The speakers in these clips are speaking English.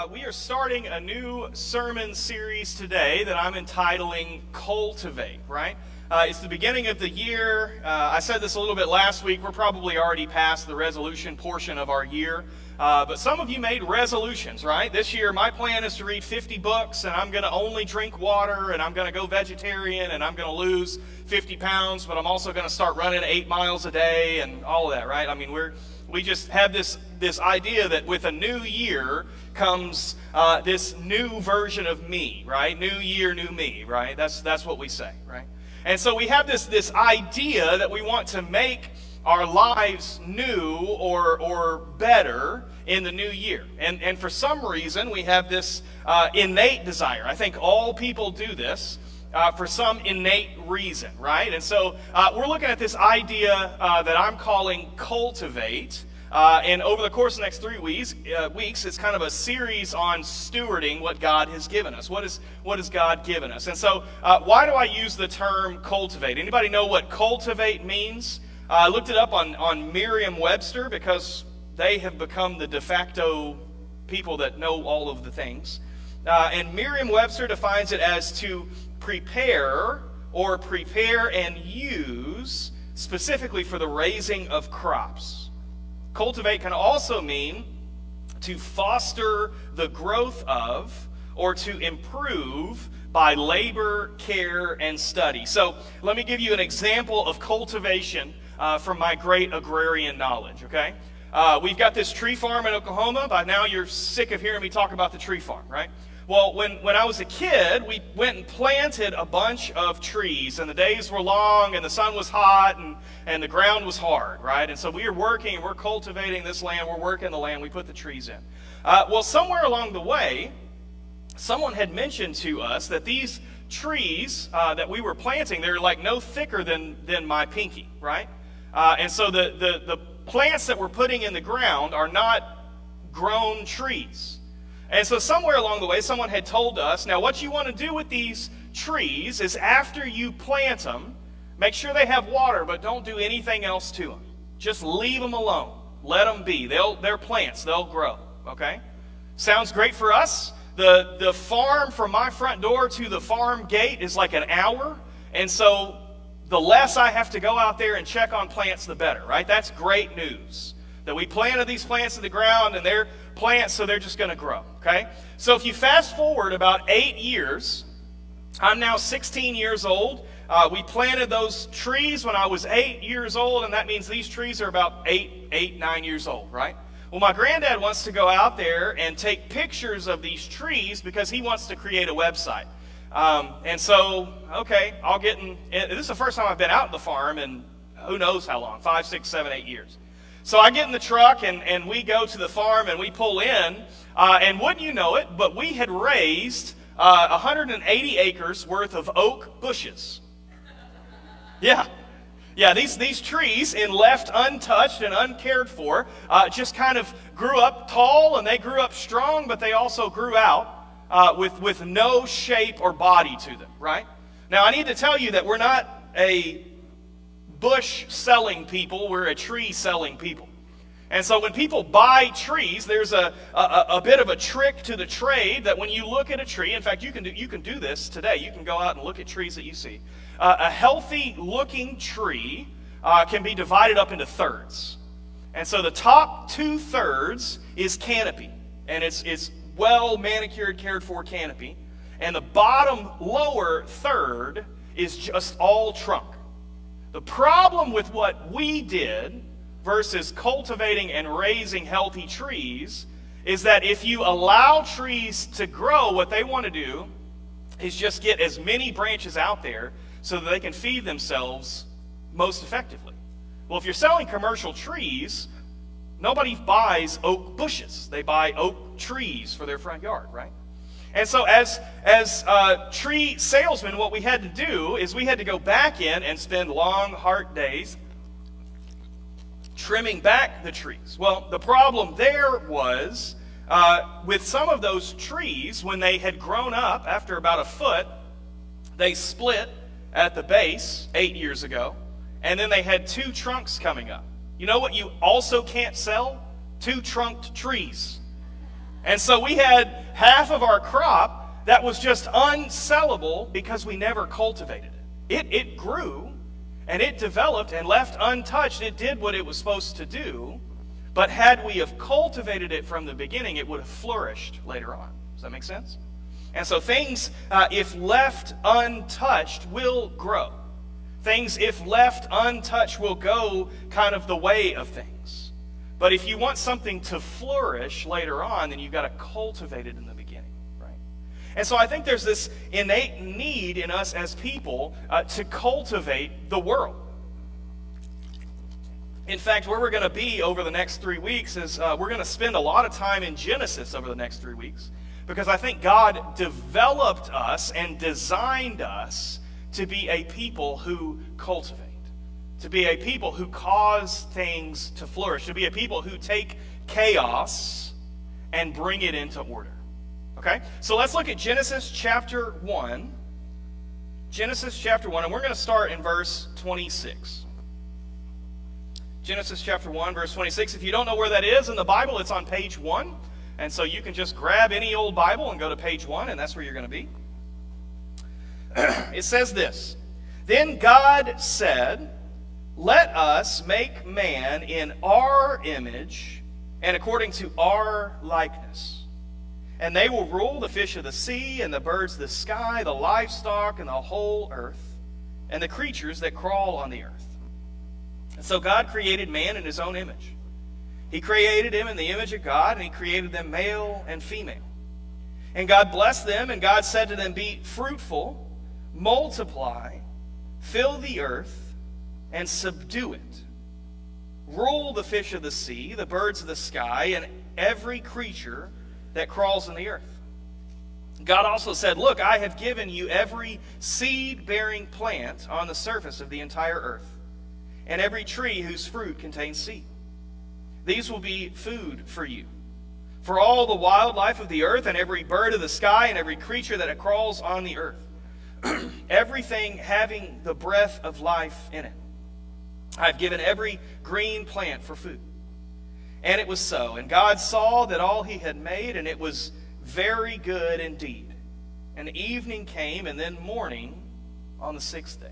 We are starting a new sermon series today that I'm entitling Cultivate, right? It's the beginning of the year. I said this a little bit last week. We're probably already past the resolution portion of our year. But some of you made resolutions, right? This year, my plan is to read 50 books, and I'm going to only drink water, and I'm going to go vegetarian, and I'm going to lose 50 pounds, but I'm also going to start running 8 miles a day, and all of that, right? I mean, we just have this idea that with a new year comes this new version of me, right? New year, new me, right? That's what we say, right? And so we have this idea that we want to make our lives new or better in the new year. And for some reason, we have this innate desire. I think all people do this for some innate reason, right? And so we're looking at this idea that I'm calling Cultivate. And over the course of the next 3 weeks, it's kind of a series on stewarding what God has given us. What has God given us? And so why do I use the term cultivate? Anybody know what cultivate means? I looked it up on Merriam-Webster because they have become the de facto people that know all of the things. And Merriam-Webster defines it as to prepare and use specifically for the raising of crops. Cultivate can also mean to foster the growth of or to improve by labor, care, and study. So let me give you an example of cultivation from my great agrarian knowledge, okay? We've got this tree farm in Oklahoma. By now you're sick of hearing me talk about the tree farm, right? Well, when I was a kid, we went and planted a bunch of trees, and the days were long, and the sun was hot, and the ground was hard, right? And so we were working, and we're cultivating this land, we're working the land, we put the trees in. Well, somewhere along the way, someone had mentioned to us that these trees that we were planting, they're like no thicker than my pinky, right? And so the plants that we're putting in the ground are not grown trees. And so somewhere along the way, someone had told us, now what you want to do with these trees is after you plant them, make sure they have water, but don't do anything else to them. Just leave them alone. Let them be. They're plants. They'll grow. Okay? Sounds great for us. The farm from my front door to the farm gate is like an hour. And so the less I have to go out there and check on plants, the better, right? That's great news. That we planted these plants in the ground, and they're plants, so they're just going to grow, okay? So if you fast forward about 8 years, I'm now 16 years old. We planted those trees when I was 8 years old, and that means these trees are about 9 years old, right? Well, my granddad wants to go out there and take pictures of these trees because he wants to create a website. And so, okay, I'll get in. This is the first time I've been out in the farm in who knows how long, 5, 6, 7, 8 years. So I get in the truck and we go to the farm and we pull in, and wouldn't you know it, but we had raised 180 acres worth of oak bushes. Yeah, these trees, in left untouched and uncared for, just kind of grew up tall, and they grew up strong, but they also grew out with no shape or body to them, right? Now I need to tell you that we're not a bush selling people, we're a tree selling people. And so when people buy trees, there's a bit of a trick to the trade that when you look at a tree, in fact, you can do this today. You can go out and look at trees that you see. A healthy looking tree can be divided up into thirds. And so the top 2/3 is canopy, and it's well manicured, cared for canopy. And the bottom lower third is just all trunk. The problem with what we did versus cultivating and raising healthy trees is that if you allow trees to grow, what they want to do is just get as many branches out there so that they can feed themselves most effectively. Well, if you're selling commercial trees, nobody buys oak bushes. They buy oak trees for their front yard, right? And so as tree salesmen, what we had to do is we had to go back in and spend long, hard days trimming back the trees. Well, the problem there was with some of those trees, when they had grown up after about a foot, they split at the base 8 years ago, and then they had 2 trunks coming up. You know what you also can't sell? 2-trunked trees. And so we had half of our crop that was just unsellable because we never cultivated it. It grew and it developed, and left untouched, it did what it was supposed to do. But had we have cultivated it from the beginning, it would have flourished later on. Does that make sense? And so things, if left untouched, will grow. Things, if left untouched, will go kind of the way of things. But if you want something to flourish later on, then you've got to cultivate it in the beginning, right? And so I think there's this innate need in us as people to cultivate the world. In fact, where we're going to be over the next 3 weeks is we're going to spend a lot of time in Genesis over the next 3 weeks, because I think God developed us and designed us to be a people who cultivate, to be a people who cause things to flourish, to be a people who take chaos and bring it into order. Okay? So let's look at Genesis chapter 1. Genesis chapter 1, and we're going to start in verse 26. Genesis chapter 1, verse 26. If you don't know where that is in the Bible, it's on page 1. And so you can just grab any old Bible and go to page 1, and that's where you're going to be. It says this: Then God said, Let us make man in our image and according to our likeness. And they will rule the fish of the sea and the birds of the sky, the livestock and the whole earth, and the creatures that crawl on the earth. And so God created man in his own image. He created him in the image of God, and he created them male and female. And God blessed them, and God said to them, Be fruitful, multiply, fill the earth, and subdue it. Rule the fish of the sea, the birds of the sky, and every creature that crawls on the earth. God also said, Look, I have given you every seed-bearing plant on the surface of the entire earth, and every tree whose fruit contains seed. These will be food for you. For all the wildlife of the earth, and every bird of the sky, and every creature that crawls on the earth, everything having the breath of life in it. I have given every green plant for food. And it was so. And God saw that all he had made, and it was very good indeed. And evening came, and then morning on the sixth day.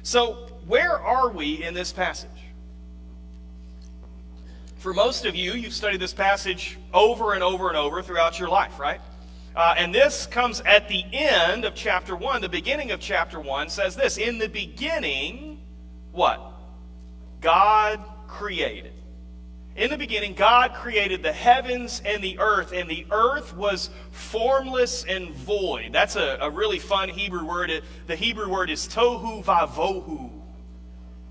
So, where are we in this passage? For most of you, you've studied this passage over and over and over throughout your life, right? And this comes at the end of chapter 1. The beginning of chapter 1 says this: In the beginning, what? God created. In the beginning, God created the heavens and the earth was formless and void. That's a really fun Hebrew word. The Hebrew word is tohu vavohu.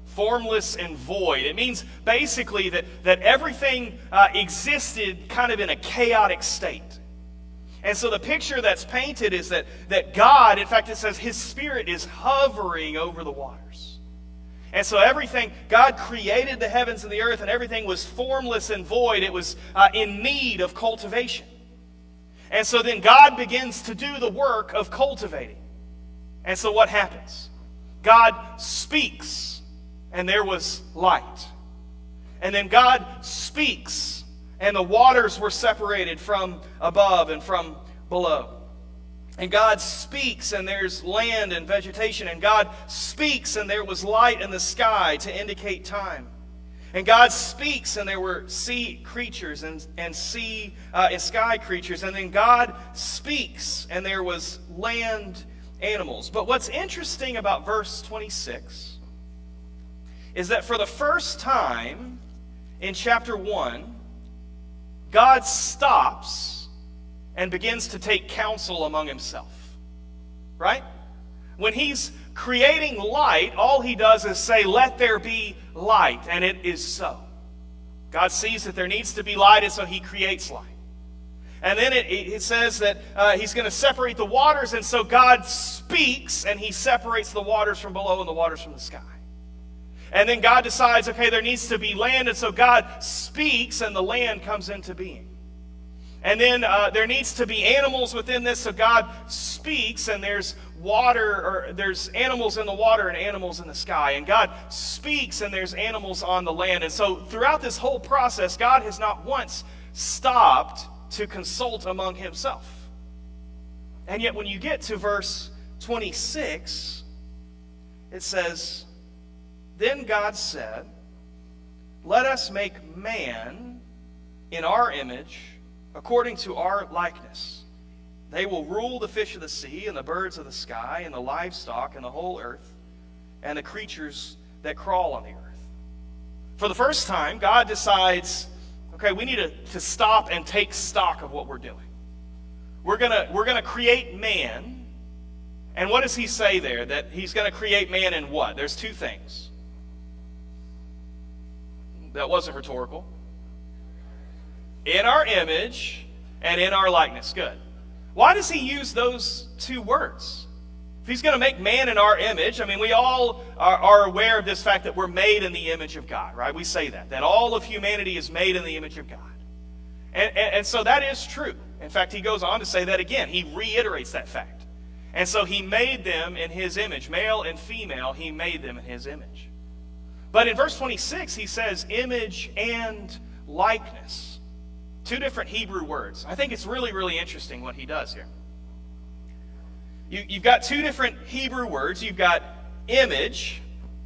Formless and void. It means basically that everything existed kind of in a chaotic state. And so the picture that's painted is that God, in fact it says his spirit is hovering over the waters. And so everything, God created the heavens and the earth, and everything was formless and void. It was in need of cultivation. And so then God begins to do the work of cultivating. And so what happens? God speaks, and there was light. And then God speaks, and the waters were separated from above and from below. And God speaks, and there's land and vegetation. And God speaks, and there was light in the sky to indicate time. And God speaks, and there were sea creatures and sky creatures. And then God speaks, and there was land animals. But what's interesting about verse 26 is that for the first time in chapter 1, God stops and begins to take counsel among himself. Right? When he's creating light, all he does is say, Let there be light, and it is so. God sees that there needs to be light, and so he creates light. And then it says that he's going to separate the waters, and so God speaks, and he separates the waters from below and the waters from the sky. And then God decides, okay, there needs to be land, and so God speaks, and the land comes into being. And then there needs to be animals within this, so God speaks, and there's water, or there's animals in the water and animals in the sky. And God speaks, and there's animals on the land. And so throughout this whole process, God has not once stopped to consult among himself. And yet when you get to verse 26, it says, "Then God said, 'Let us make man in our image, according to our likeness. They will rule the fish of the sea and the birds of the sky and the livestock and the whole earth and the creatures that crawl on the earth.'" For the first time, God decides, okay, we need to stop and take stock of what we're doing. We're gonna create man. And what does he say there? That he's going to create man in what? There's two things. That wasn't rhetorical. In our image and in our likeness. Good. Why does he use those two words? If he's going to make man in our image, I mean, we all are aware of this fact that we're made in the image of God, right? We say that all of humanity is made in the image of God. And so that is true. In fact, he goes on to say that again. He reiterates that fact. And so he made them in his image. Male and female, he made them in his image. But in verse 26, he says image and likeness. Two different Hebrew words. I think it's really, really interesting what he does here. You've got two different Hebrew words. You've got image,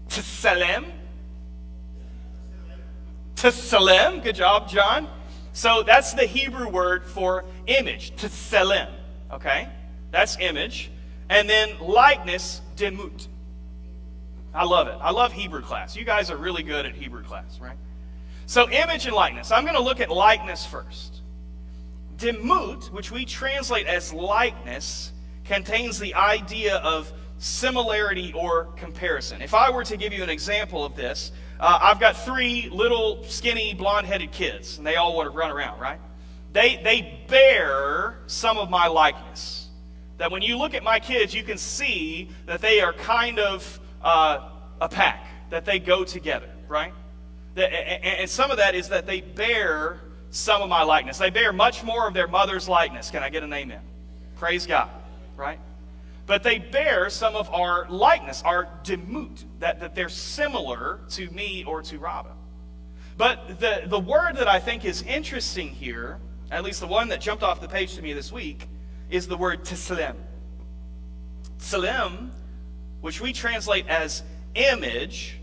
tselem. Tselem, good job, John. So that's the Hebrew word for image, tselem. Okay? That's image. And then likeness, demut. I love it. I love Hebrew class. You guys are really good at Hebrew class, right? So image and likeness. I'm going to look at likeness first. Demut, which we translate as likeness, contains the idea of similarity or comparison. If I were to give you an example of this, I've got three little skinny blonde-headed kids, and they all want to run around, right? They bear some of my likeness. That when you look at my kids, you can see that they are kind of a pack, that they go together, right? And some of that is that they bear some of my likeness. They bear much more of their mother's likeness. Can I get an amen? Praise God, right? But they bear some of our likeness, our demut, that they're similar to me or to Robin. But the word that I think is interesting here, at least the one that jumped off the page to me this week, is the word tselem. Tselem, which we translate as image,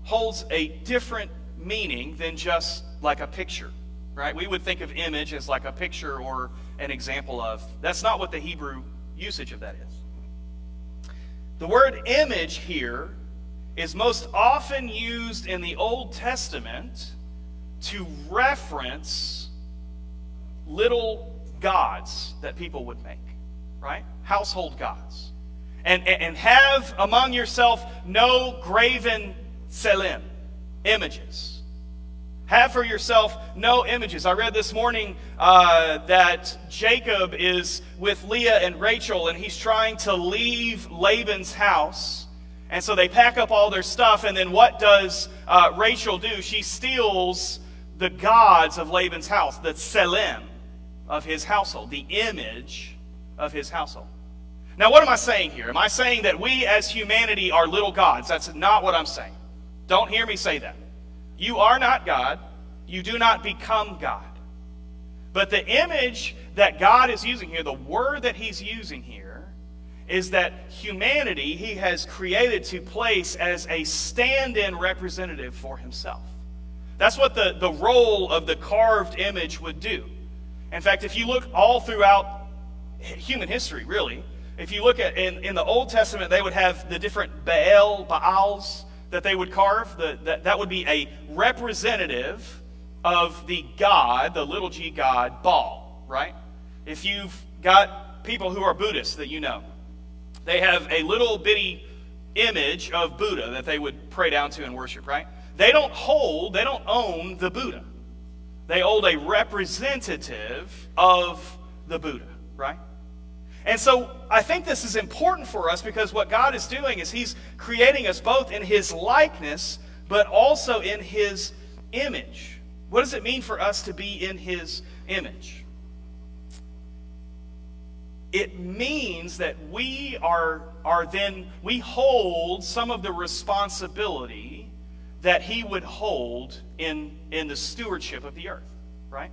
holds a different meaning than just like a picture, right? We would think of image as like a picture or an example of. That's not what the Hebrew usage of that is. The word image here is most often used in the Old Testament to reference little gods that people would make, right? Household gods. And have among yourself no graven tselem, images. Have for yourself no images. I read this morning that Jacob is with Leah and Rachel, and he's trying to leave Laban's house. And so they pack up all their stuff, and then what does Rachel do? She steals the gods of Laban's house, the tselem of his household, the image of his household. Now, what am I saying here? Am I saying that we as humanity are little gods? That's not what I'm saying. Don't hear me say that. You are not God. You do not become God. But the image that God is using here, the word that he's using here, is that humanity he has created to place as a stand-in representative for himself. That's what the role of the carved image would do. In fact, if you look all throughout human history, really, if you look at in the Old Testament, they would have the different Baals that they would carve. That would be a representative of the god, the little g god, Baal, right? If you've got people who are Buddhists that you know, they have a little bitty image of Buddha that they would pray down to and worship, right? They don't own the Buddha. They hold a representative of the Buddha, right? And so I think this is important for us because what God is doing is he's creating us both in his likeness, but also in his image. What does it mean for us to be in his image? It means that we we hold some of the responsibility that he would hold in the stewardship of the earth, right?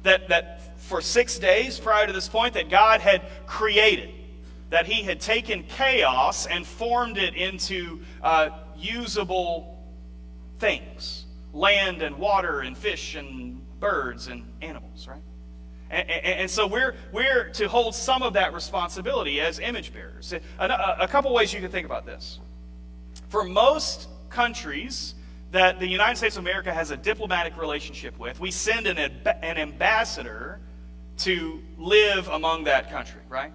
that for 6 days prior to this point, that God had created, that he had taken chaos and formed it into usable things, land and water and fish and birds and animals, right? And so we're to hold some of that responsibility as image bearers. A couple ways you can think about this. For most countries that the United States of America has a diplomatic relationship with, we send an ambassador to live among that country, right?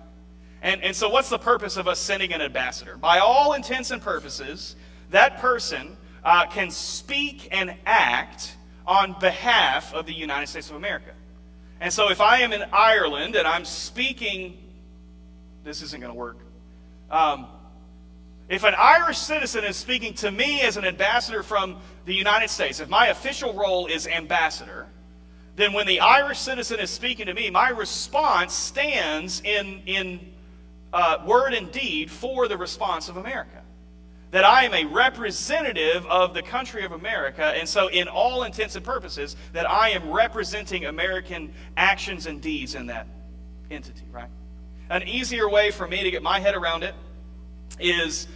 And so what's the purpose of us sending an ambassador? By all intents and purposes, that person can speak and act on behalf of the United States of America. And so if I am in Ireland and I'm speaking, this isn't going to work. If an Irish citizen is speaking to me as an ambassador from the United States, if my official role is ambassador, then when the Irish citizen is speaking to me, my response stands in word and deed for the response of America. That I am a representative of the country of America, and so in all intents and purposes, that I am representing American actions and deeds in that entity, right? An easier way for me to get my head around it is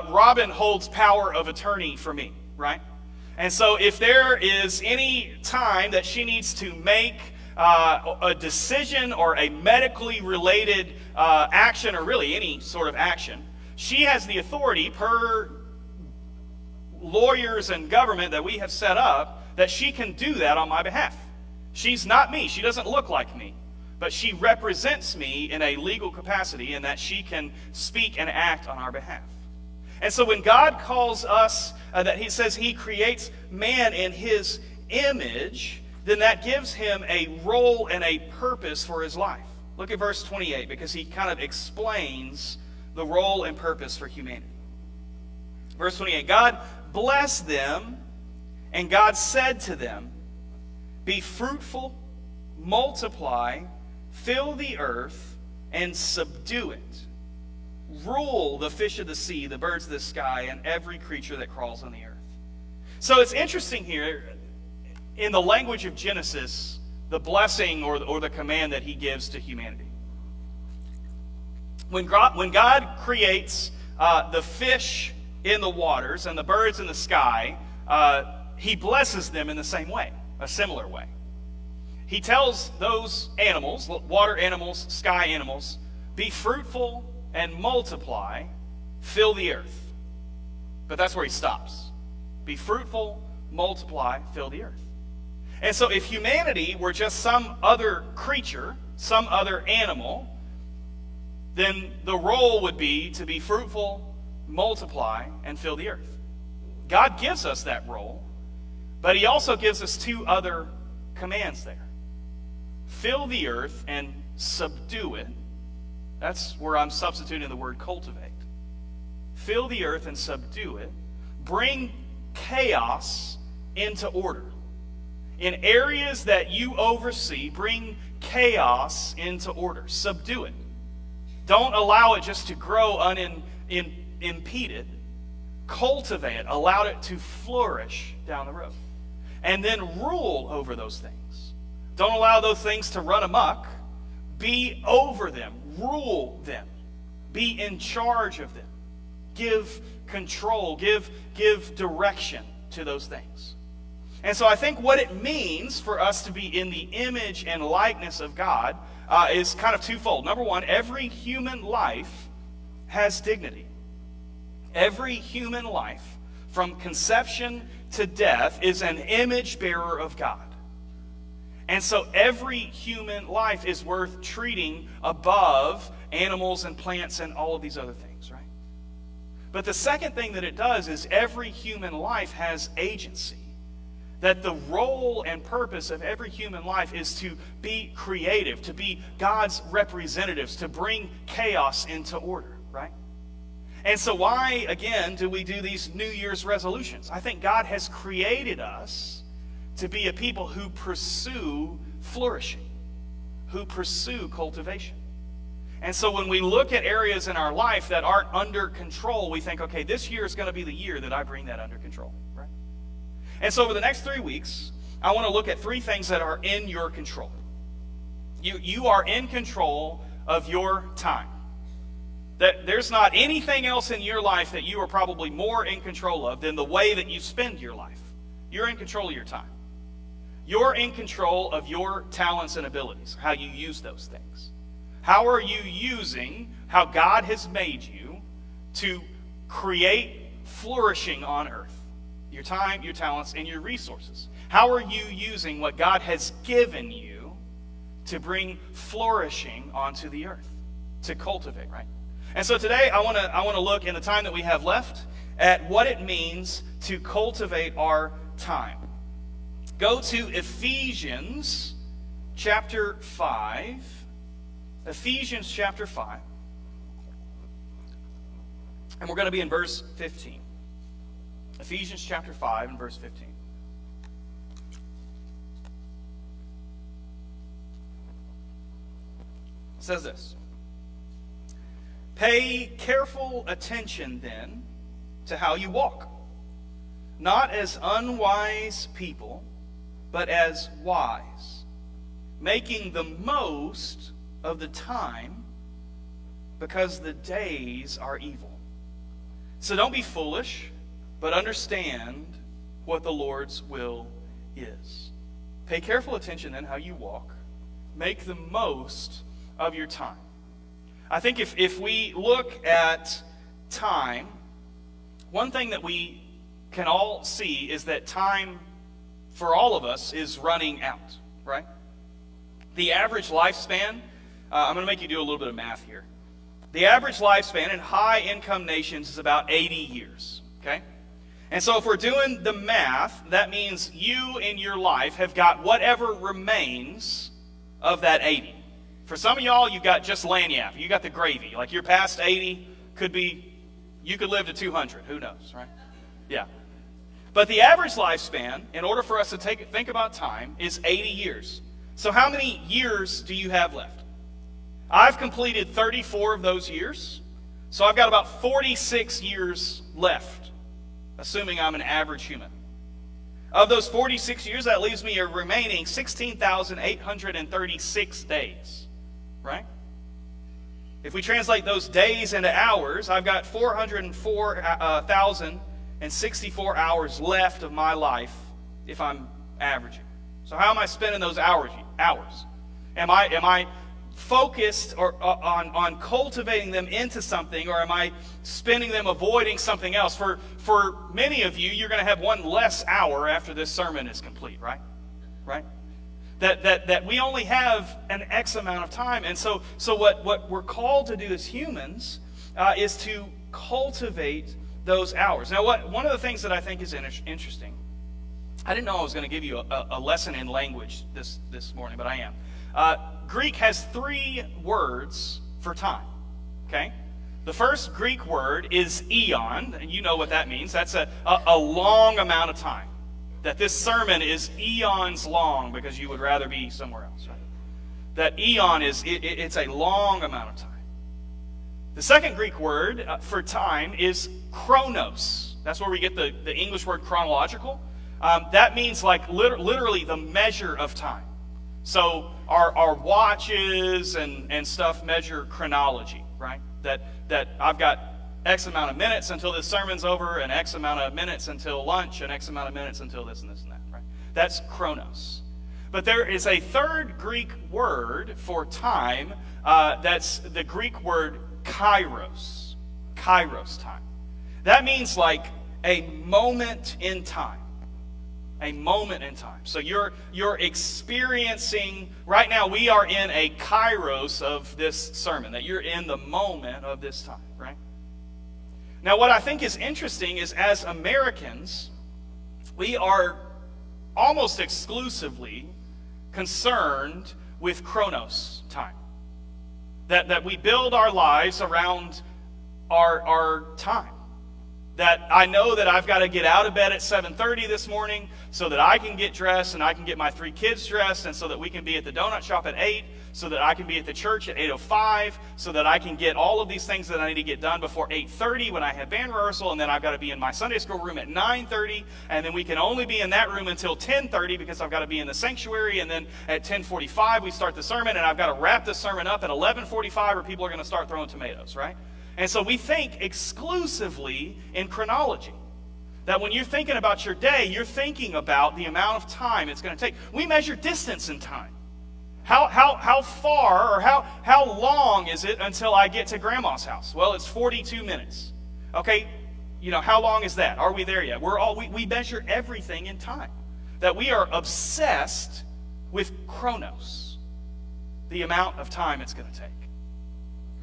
Robin holds power of attorney for me, right? And so if there is any time that she needs to make a decision or a medically related action, or really any sort of action, she has the authority, per lawyers and government that we have set up, that she can do that on my behalf. She's not me. She doesn't look like me. But she represents me in a legal capacity, in that she can speak and act on our behalf. And so when God calls us, that he says he creates man in his image, then that gives him a role and a purpose for his life. Look at verse 28, because he kind of explains the role and purpose for humanity. Verse 28, God blessed them, and God said to them, be fruitful, multiply, fill the earth, and subdue it. Rule the fish of the sea, the birds of the sky, and every creature that crawls on the earth. So it's interesting here, in the language of Genesis, the blessing or the command that he gives to humanity. When God creates the fish in the waters and the birds in the sky, he blesses them in the same way, a similar way. He tells those animals, water animals, sky animals, be fruitful and multiply, fill the earth. But that's where he stops. Be fruitful, multiply, fill the earth. And so if humanity were just some other creature, some other animal, then the role would be to be fruitful, multiply, and fill the earth. God gives us that role, but he also gives us two other commands there. Fill the earth and subdue it. That's where I'm substituting the word cultivate. Fill the earth and subdue it. Bring chaos into order. In areas that you oversee, bring chaos into order. Subdue it. Don't allow it just to grow unimpeded. Cultivate it. Allow it to flourish down the road. And then rule over those things. Don't allow those things to run amok. Be over them. Rule them. Be in charge of them. Give control. Give direction to those things. And so I think what it means for us to be in the image and likeness of God is kind of twofold. Number one, every human life has dignity. Every human life, from conception to death, is an image bearer of God. And so every human life is worth treating above animals and plants and all of these other things, right? But the second thing that it does is every human life has agency. That the role and purpose of every human life is to be creative, to be God's representatives, to bring chaos into order, right? And so why, again, do we do these New Year's resolutions? I think God has created us to be a people who pursue flourishing, who pursue cultivation. And so when we look at areas in our life that aren't under control, we think, okay, this year is going to be the year that I bring that under control, right? And so over the next 3 weeks, I want to look at 3 things that are in your control. You are in control of your time. That there's not anything else in your life that you are probably more in control of than the way that you spend your life. You're in control of your time. You're in control of your talents and abilities, how you use those things. How are you using how God has made you to create flourishing on earth? Your time, your talents, and your resources. How are you using what God has given you to bring flourishing onto the earth, to cultivate, right? And so today I want to look in the time that we have left at what it means to cultivate our time. Go to Ephesians chapter 5. Ephesians chapter 5. And we're going to be in verse 15. Ephesians chapter 5 and verse 15. It says this. Pay careful attention then to how you walk, not as unwise people, but as wise, making the most of the time because the days are evil. So don't be foolish, but understand what the Lord's will is. Pay careful attention then how you walk. Make the most of your time. I think if we look at time, one thing that we can all see is that time for all of us is running out, right? The average lifespan, I'm going to make you do a little bit of math here. The average lifespan in high-income nations is about 80 years, okay? And so if we're doing the math, that means you in your life have got whatever remains of that 80. For some of y'all, you've got just lagniappe. You got the gravy. Like you're past 80, you could live to 200. Who knows, right? Yeah. But the average lifespan, in order for us to think about time, is 80 years. So how many years do you have left? I've completed 34 of those years. So I've got about 46 years left, assuming I'm an average human. Of those 46 years, that leaves me a remaining 16,836 days. Right? If we translate those days into hours, I've got 404,064 hours left of my life if I'm averaging. So how am I spending those hours? Am I focused on cultivating them into something, or am I spending them avoiding something else? For many of you, you're going to have one less hour after this sermon is complete, right? Right? That we only have an X amount of time. And so what we're called to do as humans is to cultivate those hours. Now, one of the things that I think is interesting, I didn't know I was going to give you a lesson in language this morning, but I am. Greek has 3 words for time, okay? The first Greek word is eon, and you know what that means. That's a long amount of time. That this sermon is eons long because you would rather be somewhere else, right? That eon it's a long amount of time. The second Greek word for time is chronos. That's where we get the English word chronological. That means like literally the measure of time. So our watches and stuff measure chronology, right? That I've got X amount of minutes until this sermon's over, and X amount of minutes until lunch, and X amount of minutes until this and this and that, right? That's chronos. But there is a third Greek word for time, that's the Greek word kairos. Kairos time. That means like a moment in time. A moment in time. So you're experiencing, right now we are in a kairos of this sermon, that you're in the moment of this time, right? Now, what I think is interesting is as Americans, we are almost exclusively concerned with chronos time. That we build our lives around our time. That I know that I've got to get out of bed at 7:30 this morning so that I can get dressed and I can get my 3 kids dressed, and so that we can be at the donut shop at 8, so that I can be at the church at 8:05, so that I can get all of these things that I need to get done before 8:30 when I have band rehearsal, and then I've got to be in my Sunday school room at 9:30, and then we can only be in that room until 10:30 because I've got to be in the sanctuary, and then at 10:45 we start the sermon, and I've got to wrap the sermon up at 11:45 or people are going to start throwing tomatoes, right? And so we think exclusively in chronology. That when you're thinking about your day, you're thinking about the amount of time it's going to take. We measure distance in time. How far or how long is it until I get to grandma's house? Well, it's 42 minutes. Okay, how long is that? Are we there yet? We measure everything in time. That we are obsessed with chronos, the amount of time it's going to take.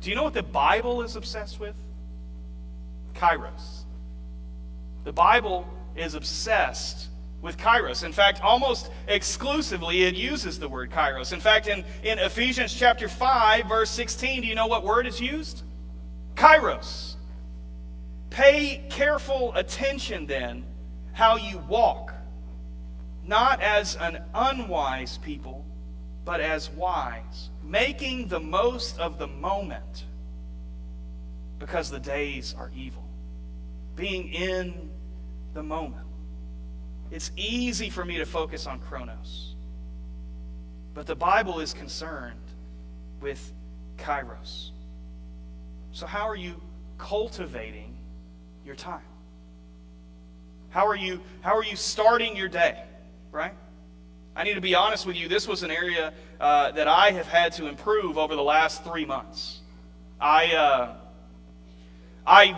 Do you know what the Bible is obsessed with? Kairos. The Bible is obsessed with Kairos. In fact, almost exclusively it uses the word Kairos. In fact, in Ephesians chapter 5, verse 16, do you know what word is used? Kairos. Pay careful attention then how you walk, not as an unwise people, but as wise, making the most of the moment because the days are evil. Being in the moment. It's easy for me to focus on chronos, but the Bible is concerned with kairos. So how are you cultivating your time? How are you starting your day, right? I need to be honest with you, this was an area that I have had to improve over the last 3 months. I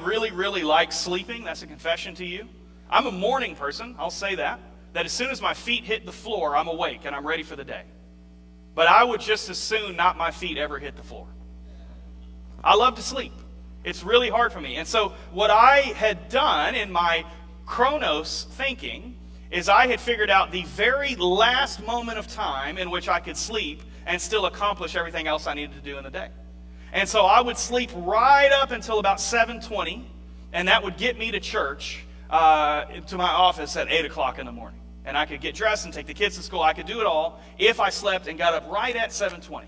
really, really like sleeping. That's a confession to you. I'm a morning person, I'll say that. That as soon as my feet hit the floor, I'm awake and I'm ready for the day. But I would just as soon not my feet ever hit the floor. I love to sleep. It's really hard for me. And so what I had done in my chronos thinking is I had figured out the very last moment of time in which I could sleep and still accomplish everything else I needed to do in the day. And so I would sleep right up until about 7:20, and that would get me to church, to my office at 8 o'clock in the morning. And I could get dressed and take the kids to school. I could do it all if I slept and got up right at 7:20,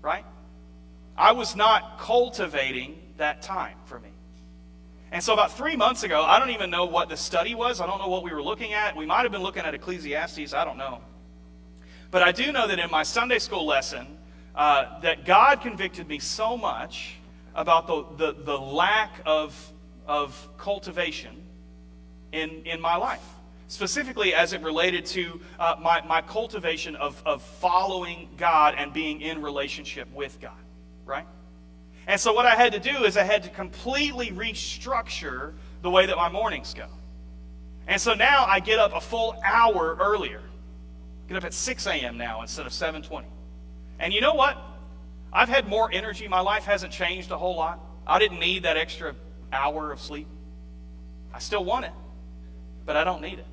right? I was not cultivating that time for me. And so about 3 months ago, I don't even know what the study was. I don't know what we were looking at. We might have been looking at Ecclesiastes. I don't know. But I do know that in my Sunday school lesson, that God convicted me so much about the lack of cultivation in my life. Specifically as it related to my cultivation of following God and being in relationship with God, right? And so what I had to do is I had to completely restructure the way that my mornings go. And so now I get up a full hour earlier. Get up at 6 a.m. now instead of 7:20. And you know what? I've had more energy. My life hasn't changed a whole lot. I didn't need that extra hour of sleep. I still want it, but I don't need it.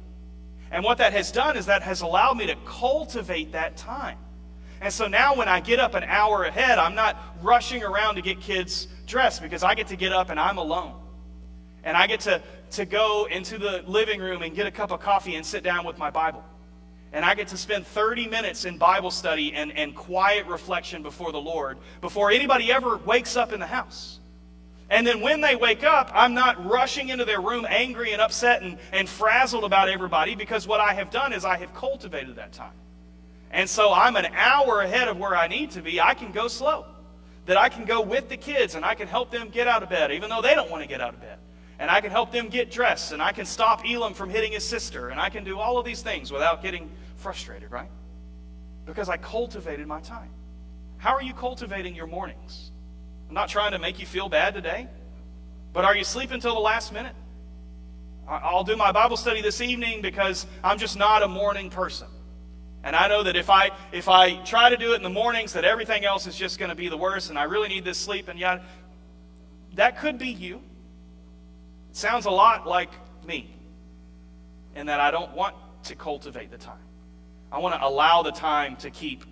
And what that has done is that has allowed me to cultivate that time. And so now when I get up an hour ahead, I'm not rushing around to get kids dressed because I get to get up and I'm alone. And I get to go into the living room and get a cup of coffee and sit down with my Bible. And I get to spend 30 minutes in Bible study and quiet reflection before the Lord before anybody ever wakes up in the house. And then when they wake up, I'm not rushing into their room angry and upset and frazzled about everybody, because what I have done is I have cultivated that time. And so I'm an hour ahead of where I need to be. I can go slow. That I can go with the kids and I can help them get out of bed even though they don't want to get out of bed. And I can help them get dressed, and I can stop Elam from hitting his sister, and I can do all of these things without getting frustrated, right? Because I cultivated my time. How are you cultivating your mornings? I'm not trying to make you feel bad today, but are you sleeping till the last minute? I'll do my Bible study this evening because I'm just not a morning person. And I know that if I try to do it in the mornings, that everything else is just going to be the worst, and I really need this sleep. And yeah, that could be you. It sounds a lot like me in that I don't want to cultivate the time. I want to allow the time to keep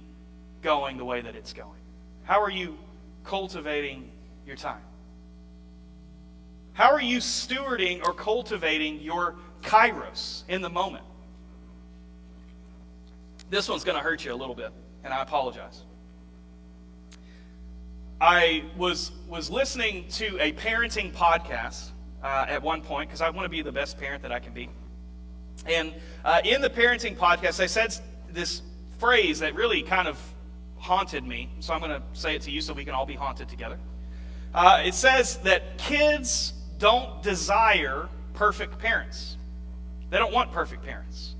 going the way that it's going. How are you cultivating your time? How are you stewarding or cultivating your kairos in the moment? This one's going to hurt you a little bit, and I apologize. I was listening to a parenting podcast at one point because I want to be the best parent that I can be. And in the parenting podcast, they said this phrase that really kind of haunted me. So I'm going to say it to you so we can all be haunted together. It says that kids don't desire perfect parents. They don't want perfect parents.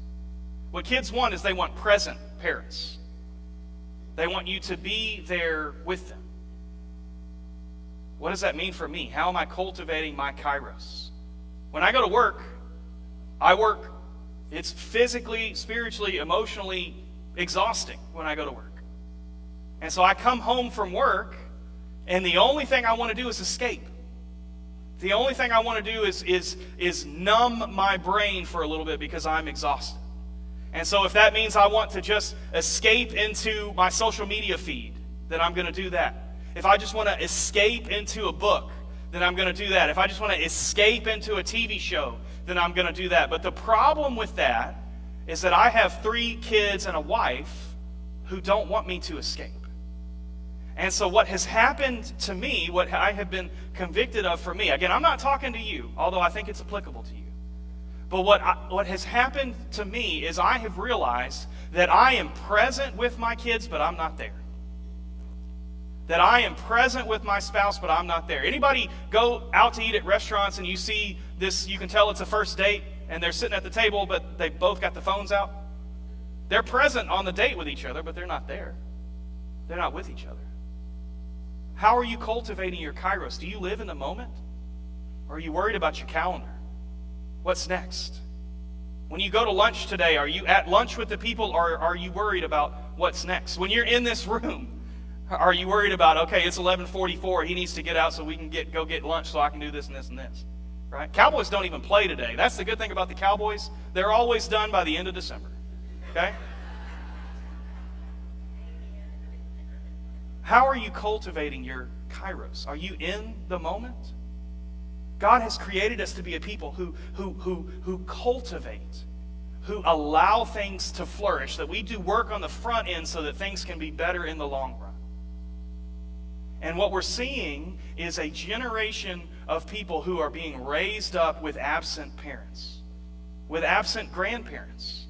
What kids want is they want present parents. They want you to be there with them. What does that mean for me? How am I cultivating my kairos? When I go to work, I work. It's physically, spiritually, emotionally exhausting when I go to work. And so I come home from work, and the only thing I want to do is escape. The only thing I want to do is numb my brain for a little bit because I'm exhausted. And so if that means I want to just escape into my social media feed, then I'm going to do that. If I just want to escape into a book, then I'm going to do that. If I just want to escape into a TV show, then I'm going to do that. But the problem with that is that I have 3 kids and a wife who don't want me to escape. And so what has happened to me, what I have been convicted of for me, again, I'm not talking to you, although I think it's applicable to you. But what has happened to me is I have realized that I am present with my kids, but I'm not there. That I am present with my spouse, but I'm not there. Anybody go out to eat at restaurants and you see this, you can tell it's a first date, and they're sitting at the table, but they both got the phones out? They're present on the date with each other, but they're not there. They're not with each other. How are you cultivating your kairos? Do you live in the moment? Or are you worried about your calendar? What's next? When you go to lunch today, are you at lunch with the people, or are you worried about what's next? When you're in this room, are you worried about, okay, it's 11:44, he needs to get out so we can go get lunch so I can do this and this and this, right? Cowboys don't even play today. That's the good thing about the Cowboys. They're always done by the end of December, okay? How are you cultivating your kairos? Are you in the moment? God has created us to be a people who cultivate, who allow things to flourish, that we do work on the front end so that things can be better in the long run. And what we're seeing is a generation of people who are being raised up with absent parents, with absent grandparents.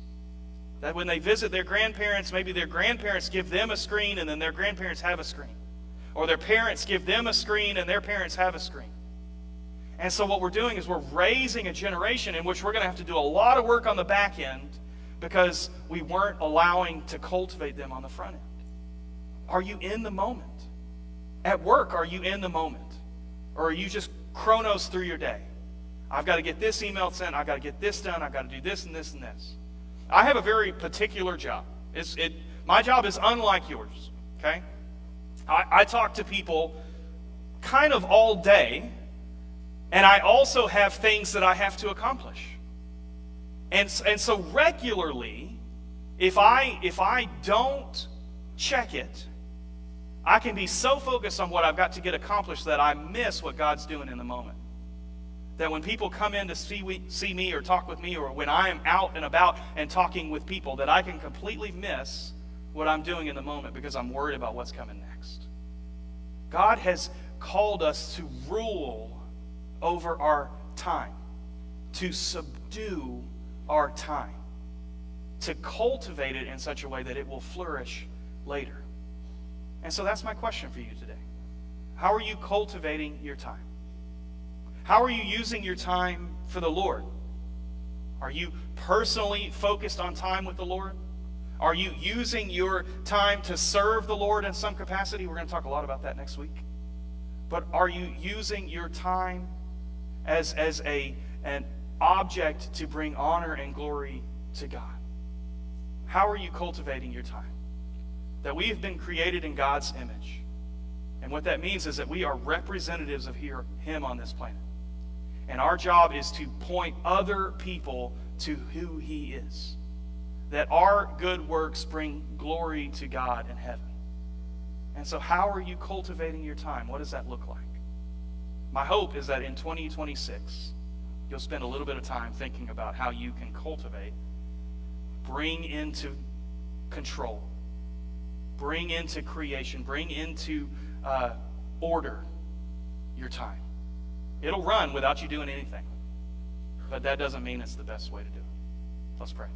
That when they visit their grandparents, maybe their grandparents give them a screen and then their grandparents have a screen. Or their parents give them a screen and their parents have a screen. And so what we're doing is we're raising a generation in which we're going to have to do a lot of work on the back end because we weren't allowing to cultivate them on the front end. Are you in the moment? At work, are you in the moment? Or are you just chronos through your day? I've got to get this email sent, I've got to get this done, I've got to do this and this and this. I have a very particular job. My job is unlike yours, okay? I talk to people kind of all day, and I also have things that I have to accomplish. And so regularly, if I don't check it, I can be so focused on what I've got to get accomplished that I miss what God's doing in the moment. That when people come in to see me or talk with me, or when I am out and about and talking with people, that I can completely miss what I'm doing in the moment because I'm worried about what's coming next. God has called us to rule over our time, to subdue our time, to cultivate it in such a way that it will flourish later. And so that's my question for you today. How are you cultivating your time? How are you using your time for the Lord? Are you personally focused on time with the Lord? Are you using your time to serve the Lord in some capacity? We're going to talk a lot about that next week. But are you using your time as an object to bring honor and glory to God? How are you cultivating your time? That we have been created in God's image. And what that means is that we are representatives of Him on this planet. And our job is to point other people to who He is. That our good works bring glory to God in heaven. And so how are you cultivating your time? What does that look like? My hope is that in 2026, you'll spend a little bit of time thinking about how you can cultivate, bring into control, bring into creation, bring into order your time. It'll run without you doing anything, but that doesn't mean it's the best way to do it. Let's pray.